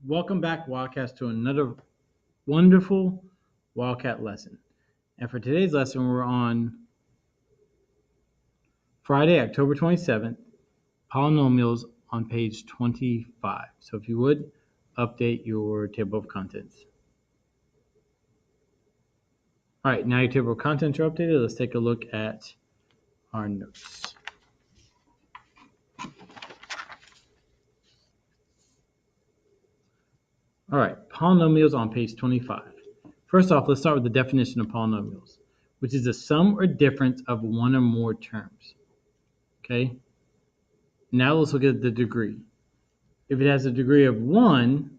Welcome back, Wildcats, to another wonderful Wildcat lesson. And for today's lesson, we're on Friday, October 27th, Polynomials on page 25. So if you would, update your table of contents. All right, now your table of contents are updated. Let's take a look at our notes. All right, polynomials on page 25. First off, let's start with the definition of polynomials, which is the sum or difference of one or more terms. Okay? Now let's look at the degree. If it has a degree of 1,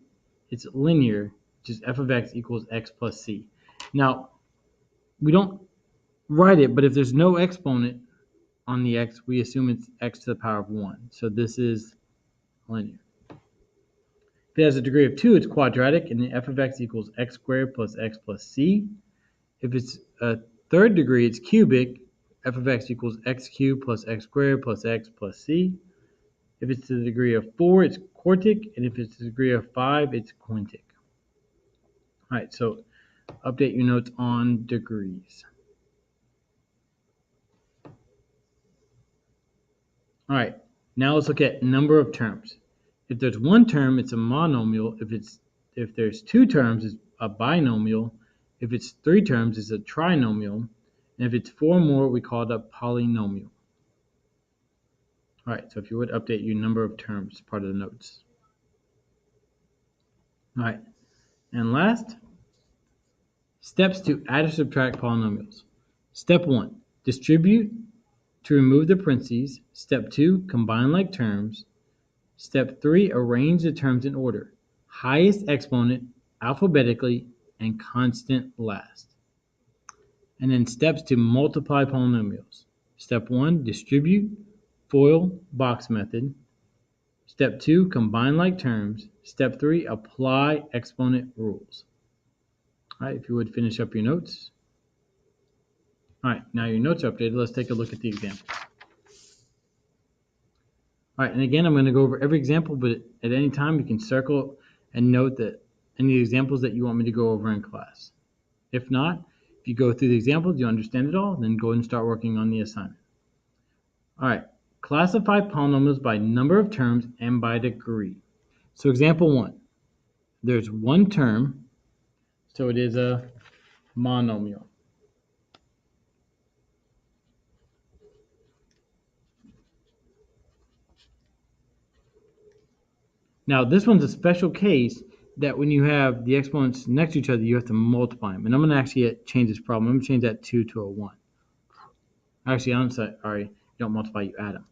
it's linear, which is f of x equals x plus c. Now, we don't write it, but if there's no exponent on the x, we assume it's x to the power of 1. So this is linear. If it has a degree of 2, it's quadratic, and the f of x equals x squared plus x plus c. If it's a third degree, it's cubic. F of x equals x cubed plus x squared plus x plus c. If it's to the degree of 4, it's quartic, and if it's to the degree of 5, it's quintic. All right, so update your notes on degrees. All right, now let's look at number of terms. If there's one term, it's a monomial. If there's two terms, it's a binomial. If it's three terms, it's a trinomial. And if it's four more, we call it a polynomial. All right, so if you would update your number of terms, part of the notes. All right, and last, steps to add or subtract polynomials. Step 1, distribute to remove the parentheses. Step 2, combine like terms. Step 3, arrange the terms in order. Highest exponent, alphabetically, and constant last. And then steps to multiply polynomials. Step 1, distribute, FOIL, box method. Step 2, combine like terms. Step 3, apply exponent rules. All right, if you would finish up your notes. All right, now your notes are updated. Let's take a look at the examples. All right, and again, I'm going to go over every example, but at any time you can circle and note that any examples that you want me to go over in class. If not, if you go through the examples, you understand it all, then go ahead and start working on the assignment. All right, classify polynomials by number of terms and by degree. So example 1, there's one term, so it is a monomial. Now, this one's a special case that when you have the exponents next to each other, you have to multiply them. And I'm going to actually change this problem. I'm going to change that 2 to a 1. Actually, I'm sorry, you don't multiply, you add them.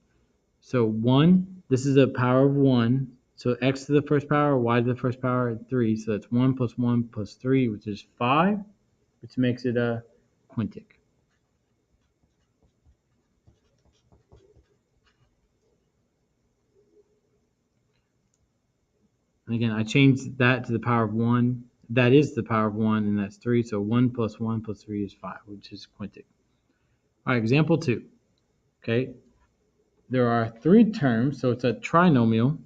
So 1, this is a power of 1. So x to the first power, y to the first power, 3. So that's 1 plus 1 plus 3, which is 5, which makes it a quintic. And again, I changed that to the power of 1. That is the power of 1, and that's 3. So 1 plus 1 plus 3 is 5, which is quintic. All right, example 2. Okay, there are 3 terms, so it's a trinomial.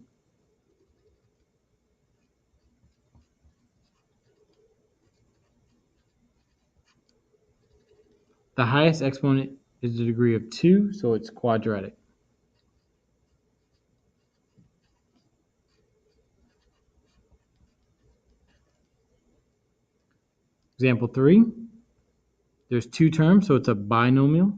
The highest exponent is the degree of 2, so it's quadratic. Example 3, there's 2 terms, so it's a binomial.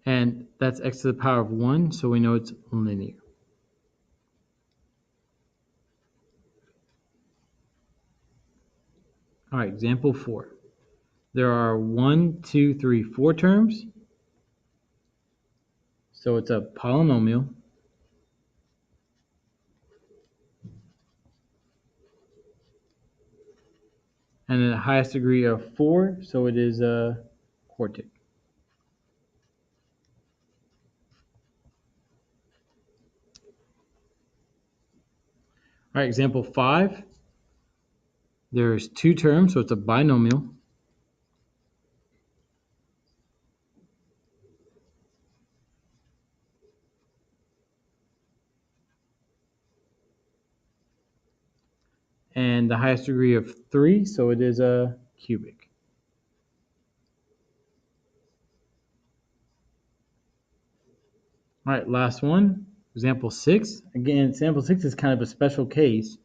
And that's x to the power of 1, so we know it's linear. All right, example 4. There are 1, 2, 3, 4 terms, so it's a polynomial. And the highest degree of 4, so it is a quartic. All right, example 5. There's 2 terms, so it's a binomial. and the highest degree of 3, so it is a cubic. All right, last one, example 6. Again, example 6 is kind of a special case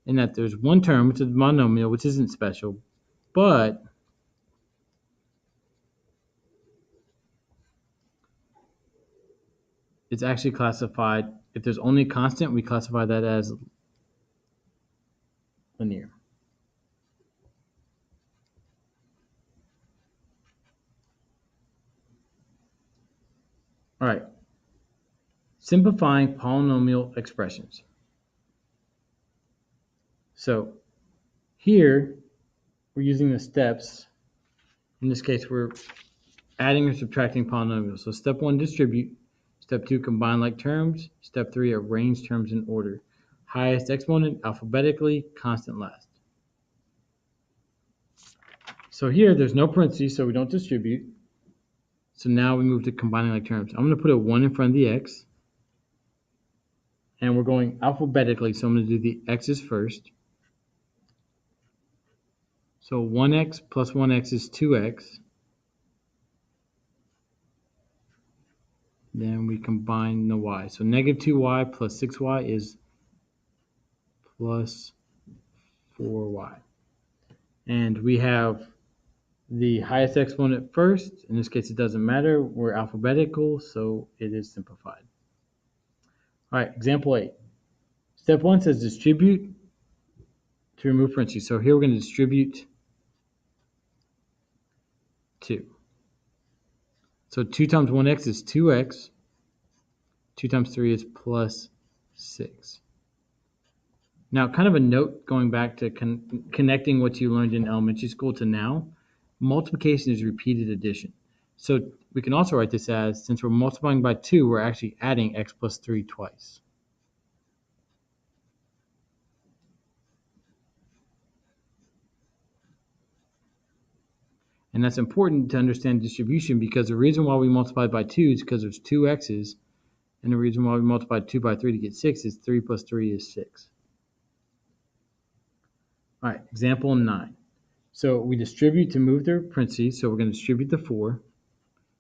in that there's one term, which is monomial, which isn't special, but it's actually classified, if there's only a constant, we classify that as linear. All right, simplifying polynomial expressions. So here, we're using the steps. In this case, we're adding or subtracting polynomials. So step 1, distribute. Step 2, combine like terms. Step 3, arrange terms in order. Highest exponent alphabetically, constant last. So here, there's no parentheses, so we don't distribute. So now we move to combining like terms. I'm going to put a 1 in front of the x. And we're going alphabetically, so I'm going to do the x's first. So 1x plus 1x is 2x. Then we combine the y. So negative 2y plus 6y is plus 4y. And we have the highest exponent first. In this case, it doesn't matter. We're alphabetical, so it is simplified. All right, example 8. Step 1 says distribute to remove parentheses. So here we're going to distribute 2. So 2 times 1x is 2x. 2 times 3 is plus 6. Now, kind of a note going back to connecting what you learned in elementary school to now, multiplication is repeated addition. So we can also write this as, since we're multiplying by 2, we're actually adding x plus 3 twice. And that's important to understand distribution, because the reason why we multiply by 2 is because there's 2 x's, and the reason why we multiply 2 by 3 to get 6 is 3 plus 3 is 6. All right, example 9. So we distribute to move the parentheses, so we're going to distribute the 4.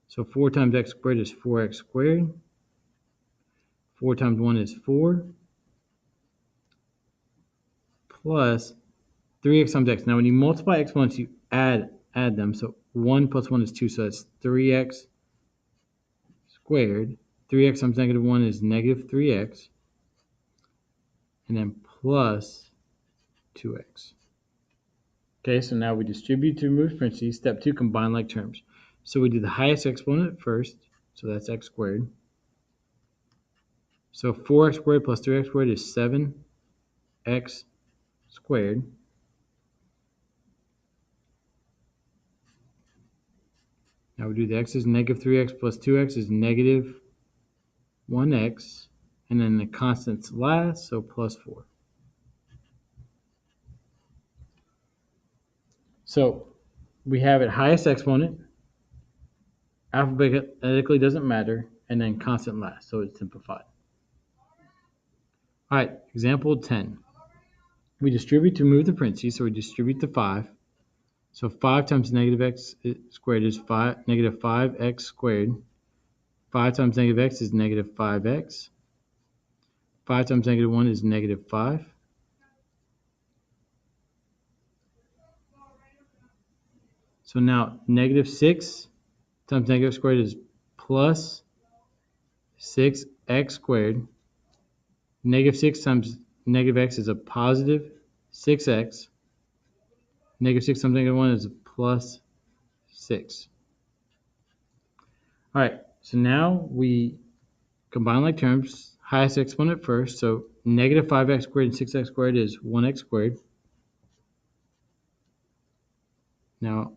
So 4 times x squared is 4x squared. 4 times 1 is 4. Plus 3x times x. Now when you multiply exponents, you add them. So 1 plus 1 is 2, so that's 3x squared. 3x times negative 1 is negative 3x. And then plus 2x. Okay, so now we distribute to remove parentheses. Step 2, combine like terms. So we do the highest exponent first, so that's x squared. So 4x squared plus 3x squared is 7x squared. Now we do the x's. Negative 3x plus 2x is negative 1x. And then the constants last, so plus 4. So we have it highest exponent, alphabetically doesn't matter, and then constant last, so it's simplified. All right, example 10. We distribute to move the parentheses, so we distribute the 5. So 5 times negative x squared is negative 5x squared. 5 times negative x is negative 5x. 5 times negative 1 is negative 5. So now negative 6 times negative squared is plus 6x squared. Negative 6 times negative x is a positive 6x. Negative 6 times negative 1 is a plus 6. All right, so now we combine like terms. Highest exponent first, so negative 5x squared and 6x squared is 1x squared. Now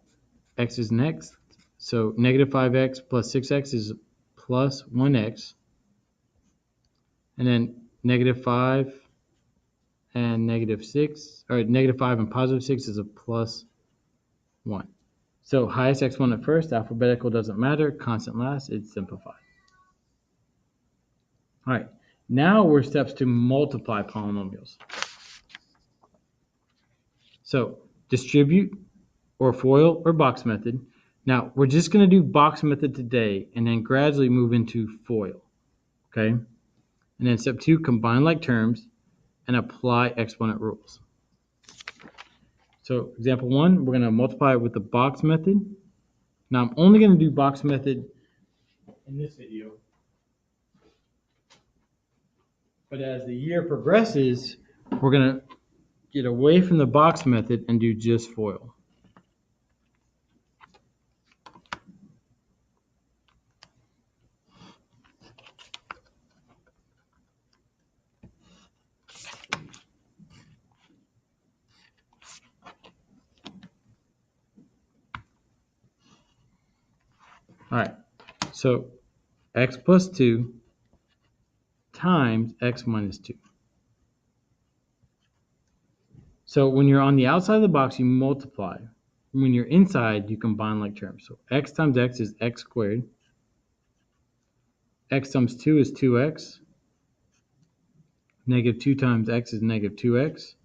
x is next, so negative 5x plus 6x is plus 1x. And then negative 5 and negative 6, or negative 5 and positive 6 is a plus 1. So highest exponent first, alphabetical doesn't matter, constant last, it's simplified. All right, now we're steps to multiply polynomials. So distribute or FOIL or box method. Now we're just going to do box method today and then gradually move into FOIL. Okay? And then step 2, combine like terms and apply exponent rules. So example 1, we're going to multiply it with the box method. Now I'm only going to do box method in this video. But as the year progresses, we're going to get away from the box method and do just FOIL. All right, so x plus 2 times x minus 2. So when you're on the outside of the box, you multiply. When you're inside, you combine like terms. So x times x is x squared. X times 2 is 2x. Negative 2 times x is negative 2x.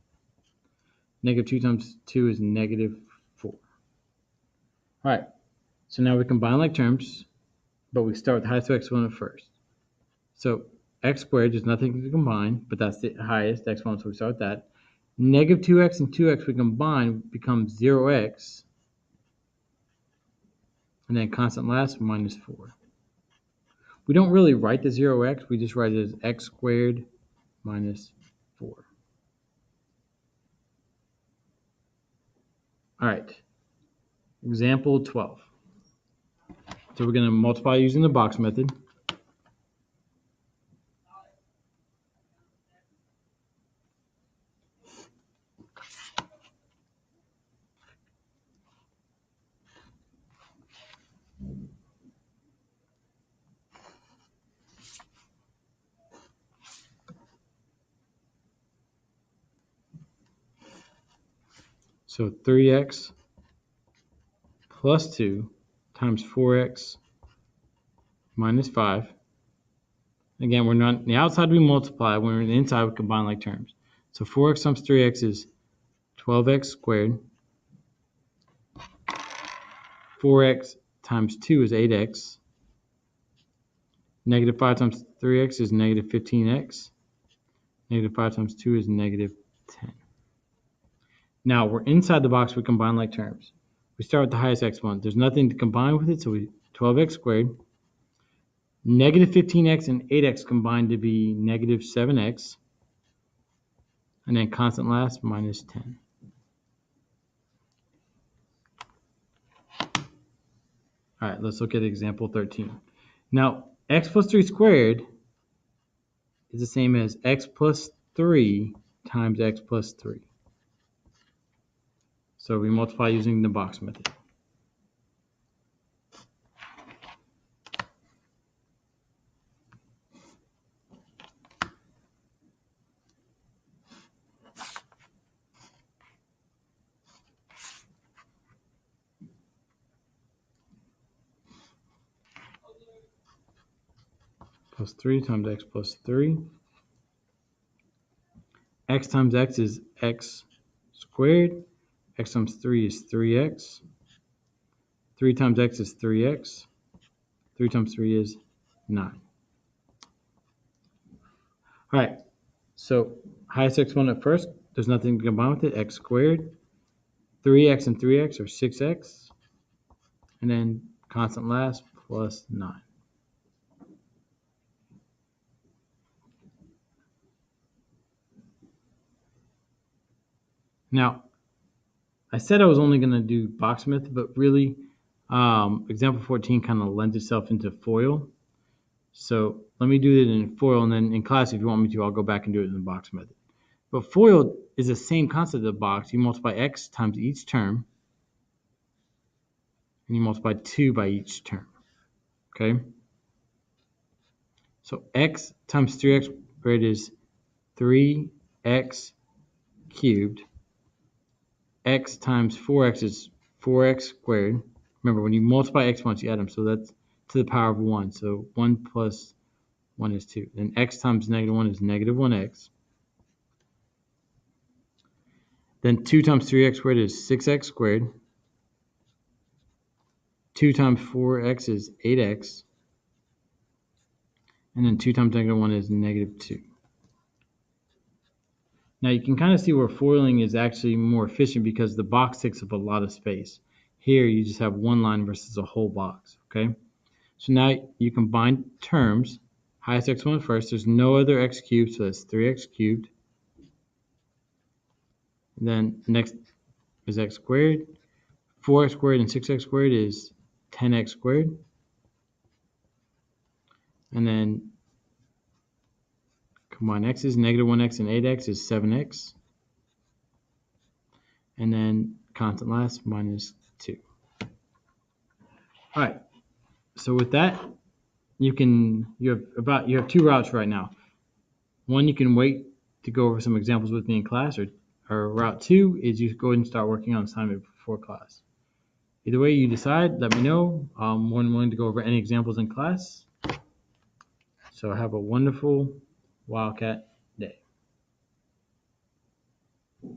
Negative 2 times 2 is negative 4. All right, so now we combine like terms, but we start with the highest exponent first. So x squared, there's nothing to combine, but that's the highest exponent, so we start with that. Negative 2x and 2x we combine becomes 0x, and then constant last minus 4. We don't really write the 0x, we just write it as x squared minus 4. All right, example 12. So we're going to multiply using the box method. So 3x plus 2 times 4x minus 5. Again, we're not on the outside, we multiply. When we're on the inside, we combine like terms. So 4x times 3x is 12x squared. 4x times 2 is 8x. Negative 5 times 3x is negative 15x. Negative 5 times 2 is negative 10. Now, we're inside the box, we combine like terms. We start with the highest exponent. There's nothing to combine with it, so we 12x squared. Negative 15x and 8x combined to be negative 7x. And then constant last minus 10. All right, let's look at example 13. Now, x plus 3 squared is the same as x plus 3 times x plus 3. So we multiply using the box method. Plus 3 times x plus 3. X times x is x squared. X times 3 is 3x. 3 times x is 3x. 3 times 3 is 9. All right, so highest exponent first. There's nothing to combine with it. X squared. 3x and 3x are 6x. And then constant last plus 9. Now, I said I was only going to do box method, but really, example 14 kind of lends itself into FOIL. So let me do it in FOIL, and then in class, if you want me to, I'll go back and do it in the box method. But FOIL is the same concept of the box. You multiply x times each term, and you multiply 2 by each term. Okay? So x times 3x squared is 3x cubed. X times 4x is 4x squared. Remember, when you multiply exponents, you add them. So that's to the power of 1. So 1 plus 1 is 2. Then x times negative 1 is negative 1x. Then 2 times 3x squared is 6x squared. 2 times 4x is 8x. And then 2 times negative 1 is negative 2. Now you can kind of see where foiling is actually more efficient because the box takes up a lot of space. Here you just have one line versus a whole box, okay? So now you combine terms. Highest exponent first. There's no other x cubed, so that's 3x cubed. And then next is x squared. 4x squared and 6x squared is 10x squared. And then combine x's, negative 1x and 8x is 7x. And then constant last minus 2. All right. So with that, you have two routes right now. One, you can wait to go over some examples with me in class, or route 2 is you go ahead and start working on assignment before class. Either way you decide, let me know. I'm more than willing to go over any examples in class. So have a wonderful Wildcat